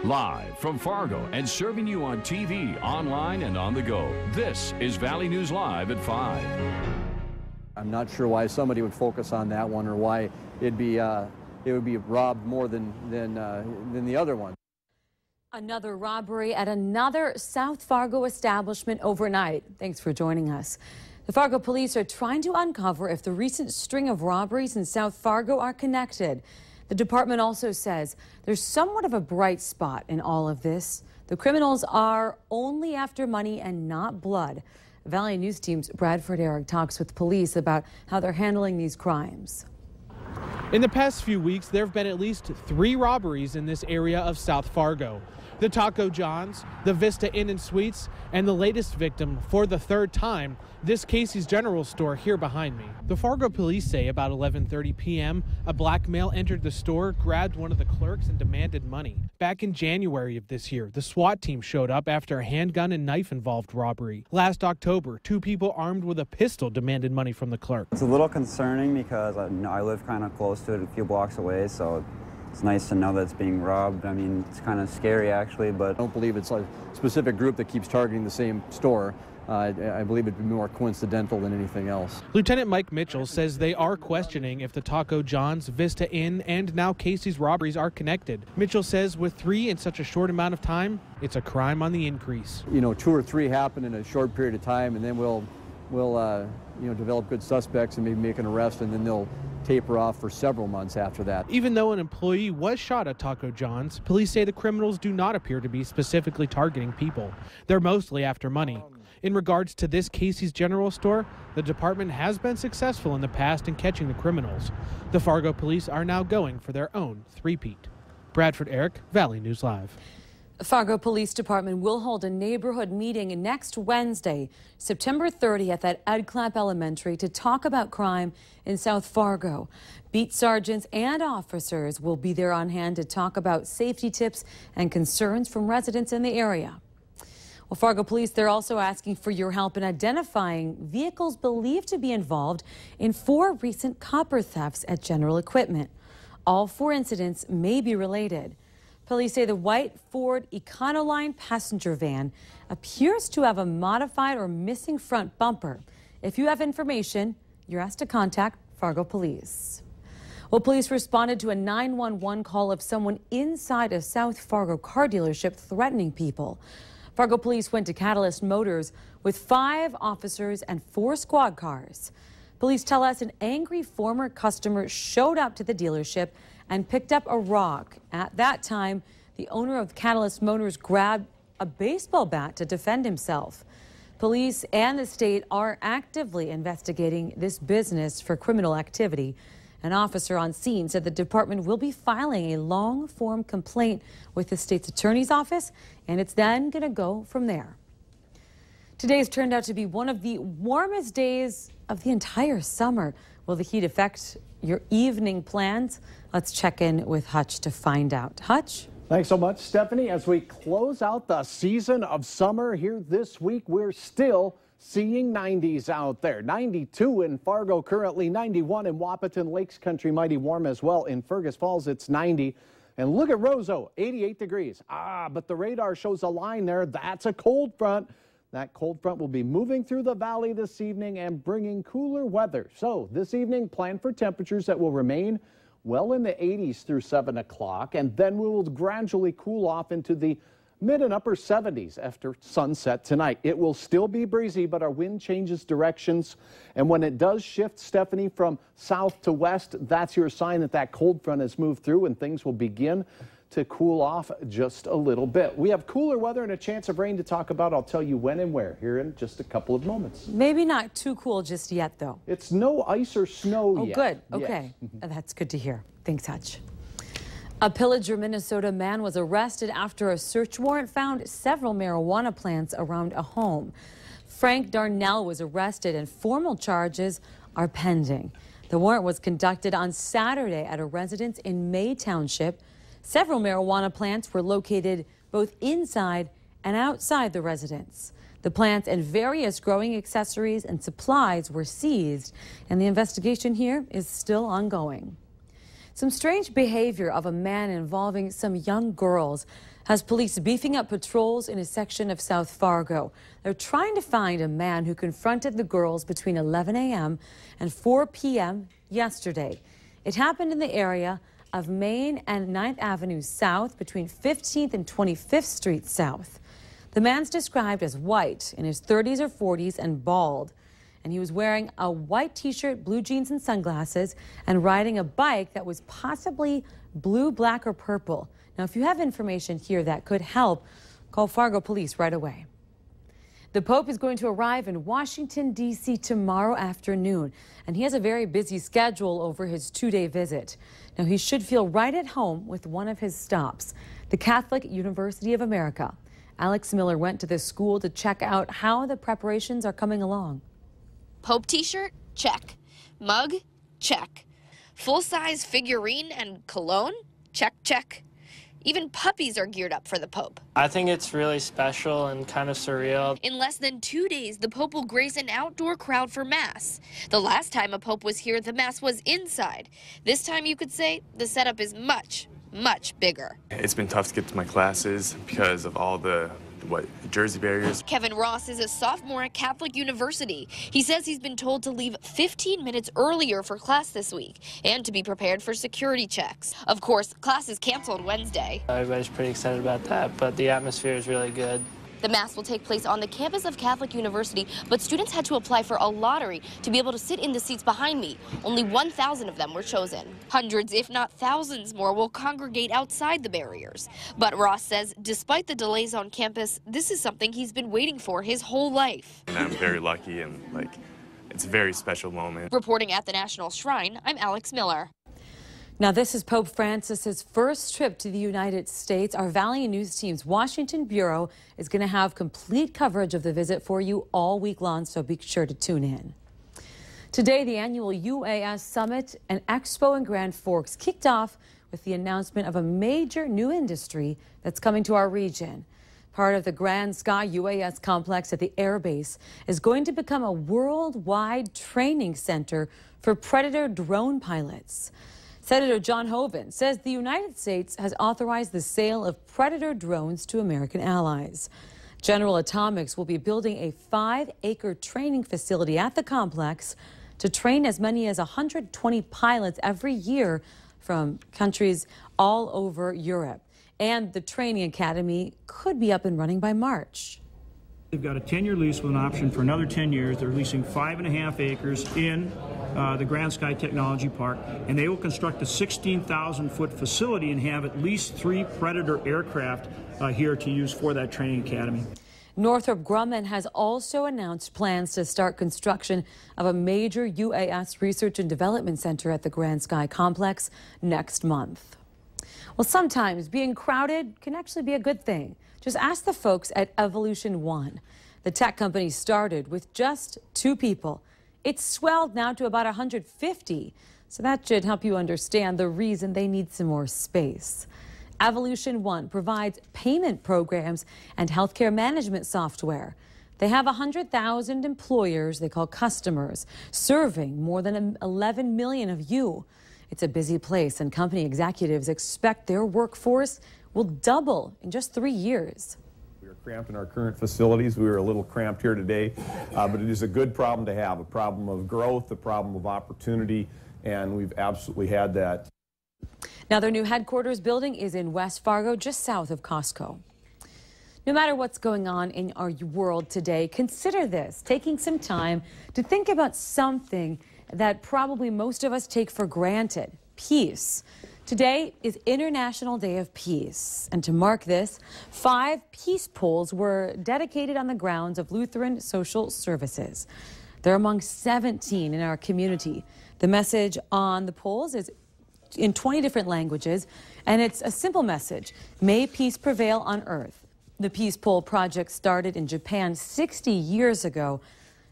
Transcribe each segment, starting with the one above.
Live from Fargo and serving you on TV, online, and on the go. This is Valley News Live at 5. I'm not sure why somebody would focus on that one or why it would be robbed more than the other one. Another robbery at another South Fargo establishment overnight. Thanks for joining us. The Fargo police are trying to uncover if the recent string of robberies in South Fargo are connected. The department also says there's somewhat of a bright spot in all of this. The criminals are only after money and not blood. Valley News Team's Bradford Eric talks with police about how they're handling these crimes. In the past few weeks, there have been at least 3 robberies in this area of South Fargo. The Taco John's, the Vista Inn and Suites, and the latest victim, for the 3rd time, this Casey's General Store here behind me. The Fargo police say about 11:30 p.m., a black male entered the store, grabbed one of the clerks, and demanded money. Back in January of this year, the SWAT team showed up after a handgun and knife-involved robbery. Last October, 2 people armed with a pistol demanded money from the clerk. It's a little concerning because I live kind of close to it, a few blocks away, so it's nice to know that it's being robbed. I mean, it's kind of scary, actually, but I don't believe it's a specific group that keeps targeting the same store. I believe it'd be more coincidental than anything else. Lieutenant Mike Mitchell says they are questioning if the Taco John's, Vista Inn, and now Casey's robberies are connected. Mitchell says with 3 in such a short amount of time, it's a crime on the increase. You know, 2 or 3 happen in a short period of time, and then we'll develop good suspects and maybe make an arrest, and then they'll taper off for several months after that. Even though an employee was shot at Taco John's, police say the criminals do not appear to be specifically targeting people. They're mostly after money. In regards to this Casey's General Store, the department has been successful in the past in catching the criminals. The Fargo police are now going for their own three-peat. Bradford Eric, Valley News Live. Fargo Police Department will hold a neighborhood meeting next Wednesday, September 30th at Ed Clapp Elementary to talk about crime in South Fargo. Beat sergeants and officers will be there on hand to talk about safety tips and concerns from residents in the area. Well, Fargo Police, they're also asking for your help in identifying vehicles believed to be involved in 4 recent copper thefts at General Equipment. All 4 incidents may be related. Police say the white Ford Econoline passenger van appears to have a modified or missing front bumper. If you have information, you're asked to contact Fargo Police. Well, police responded to a 911 call of someone inside a South Fargo car dealership threatening people. Fargo Police went to Catalyst Motors with 5 officers and 4 squad cars. Police tell us an angry former customer showed up to the dealership and picked up a rock. At that time, the owner of Catalyst Motors grabbed a baseball bat to defend himself. Police and the state are actively investigating this business for criminal activity. An officer on scene said the department will be filing a long-form complaint with the state's attorney's office, and it's then going to go from there. Today's turned out to be one of the warmest days of the entire summer. Will the heat affect your evening plans? Let's check in with Hutch to find out. Hutch? Thanks so much, Stephanie. As we close out the season of summer here this week, we're still seeing 90s out there. 92 in Fargo, currently 91 in Wahpeton. Lakes Country, mighty warm as well. In Fergus Falls, it's 90. And look at Roseau, 88 degrees. But the radar shows a line there. That's a cold front. That cold front will be moving through the valley this evening and bringing cooler weather. So this evening, plan for temperatures that will remain well in the 80s through 7 o'clock. And then we will gradually cool off into the mid and upper 70s after sunset tonight. It will still be breezy, but our wind changes directions. And when it does shift, Stephanie, from south to west, that's your sign that that cold front has moved through and things will begin to cool off just a little bit. We have cooler weather and a chance of rain to talk about. I'll tell you when and where here in just a couple of moments. Maybe not too cool just yet, though. It's no ice or snow yet. Oh, good. Okay. Yes. That's good to hear. Thanks, Hutch. A Pillager, Minnesota man was arrested after a search warrant found several marijuana plants around a home. Frank Darnell was arrested and formal charges are pending. The warrant was conducted on Saturday at a residence in May Township. Several marijuana plants were located both inside and outside the residence. The plants and various growing accessories and supplies were seized, and the investigation here is still ongoing. Some strange behavior of a man involving some young girls has police beefing up patrols in a section of South Fargo. They're trying to find a man who confronted the girls between 11 a.m. and 4 p.m. yesterday. It happened in the area of Main and 9th Avenue South between 15th and 25th Street South. The man's described as white, in his 30s or 40s, and bald. And he was wearing a white t-shirt, blue jeans, and sunglasses, and riding a bike that was possibly blue, black, or purple. Now, if you have information here that could help, call Fargo Police right away. The Pope is going to arrive in Washington, D.C. tomorrow afternoon, and he has a very busy schedule over his two-day visit. Now, he should feel right at home with one of his stops, the Catholic University of America. Alex Miller went to this school to check out how the preparations are coming along. Pope t-shirt? Check. Mug? Check. Full-size figurine and cologne? Check, check. Even puppies are geared up for the Pope. I think it's really special and kind of surreal. In less than 2 days, the Pope will grace an outdoor crowd for Mass. The last time a Pope was here, the Mass was inside. This time, you could say, the setup is much bigger. It's been tough to get to my classes because of all the jersey barriers. Kevin Ross is a sophomore at Catholic University. He says he's been told to leave 15 minutes earlier for class this week and to be prepared for security checks. Of course, class is canceled Wednesday. Everybody's pretty excited about that, but the atmosphere is really good. The Mass will take place on the campus of Catholic University, but students had to apply for a lottery to be able to sit in the seats behind me. Only 1,000 of them were chosen. Hundreds, if not thousands more, will congregate outside the barriers. But Ross says despite the delays on campus, this is something he's been waiting for his whole life. And I'm very lucky, and it's a very special moment. Reporting at the National Shrine, I'm Alex Miller. Now, this is Pope Francis's first trip to the United States. Our Valley News team's Washington Bureau is going to have complete coverage of the visit for you all week long, so be sure to tune in. Today, the annual UAS Summit and Expo in Grand Forks kicked off with the announcement of a major new industry that's coming to our region. Part of the Grand Sky UAS complex at the Air Base is going to become a worldwide training center for Predator drone pilots. Senator John Hoeven says the United States has authorized the sale of Predator drones to American allies. General Atomics will be building a 5-acre training facility at the complex to train as many as 120 pilots every year from countries all over Europe. And the training academy could be up and running by March. They've got a 10-year lease with an option for another 10 years. They're leasing 5.5 acres in the Grand Sky Technology Park, and they will construct a 16,000-foot facility and have at least 3 Predator aircraft here to use for that training academy. Northrop Grumman has also announced plans to start construction of a major UAS research and development center at the Grand Sky Complex next month. Well, sometimes being crowded can actually be a good thing. Just ask the folks at Evolution One. The tech company started with just 2 people. It's swelled now to about 150, so that should help you understand the reason they need some more space. Evolution One provides payment programs and healthcare management software. They have 100,000 employers they call customers, serving more than 11 million of you. It's a busy place, and company executives expect their workforce will double in just 3 years. We are cramped in our current facilities. We are a little cramped here today, but it is a good problem to have, a problem of growth, a problem of opportunity, and we've absolutely had that. Now, their new headquarters building is in West Fargo, just south of Costco. No matter what's going on in our world today, consider this, taking some time to think about something that probably most of us take for granted: peace. Today is International Day of Peace, and to mark this, 5 peace poles were dedicated on the grounds of Lutheran Social Services. They're among 17 in our community. The message on the poles is in 20 different languages, and it's a simple message: may peace prevail on earth. The Peace Pole project started in Japan 60 years ago.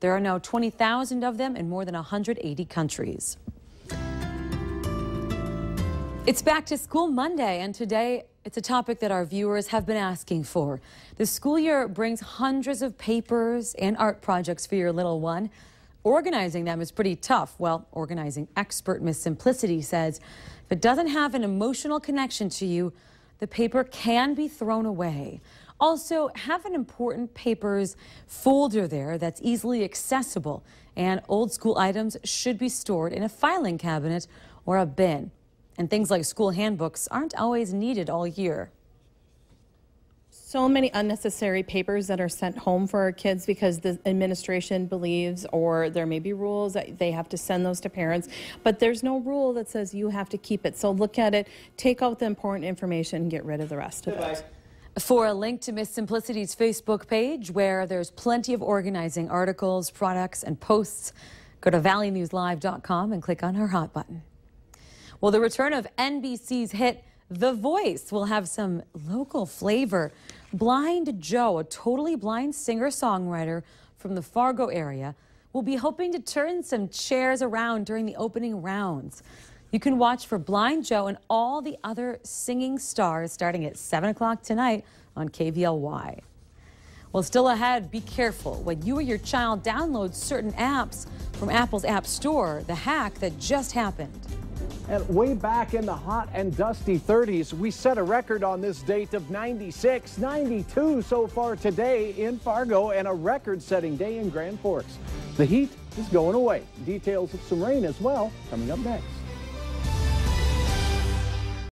There are now 20,000 of them in more than 180 countries. It's Back to School Monday, and today it's a topic that our viewers have been asking for. The school year brings hundreds of papers and art projects for your little one. organizing them is pretty tough. Well, organizing expert Miss Simplicity says if it doesn't have an emotional connection to you, the paper can be thrown away. Also, have an important papers folder there that's easily accessible, and old school items should be stored in a filing cabinet or a bin. And things like school handbooks aren't always needed all year. So many unnecessary papers that are sent home for our kids because the administration believes, or there may be rules that they have to send those to parents, but there's no rule that says you have to keep it. So look at it, take out the important information, and get rid of the rest of it. For a link to Miss Simplicity's Facebook page, where there's plenty of organizing articles, products, and posts, go to valleynewslive.com and click on her hot button. Well, the return of NBC's hit The Voice will have some local flavor. Blind Joe, a totally blind singer-songwriter from the Fargo area, will be hoping to turn some chairs around during the opening rounds. You can watch for Blind Joe and all the other singing stars starting at 7 o'clock tonight on KVLY. Well, still ahead, be careful when you or your child download certain apps from Apple's App Store, the hack that just happened. And way back in the hot and dusty 30s, we set a record on this date of 96, 92 so far today in Fargo, and a record-setting day in Grand Forks. The heat is going away. Details of some rain as well coming up next.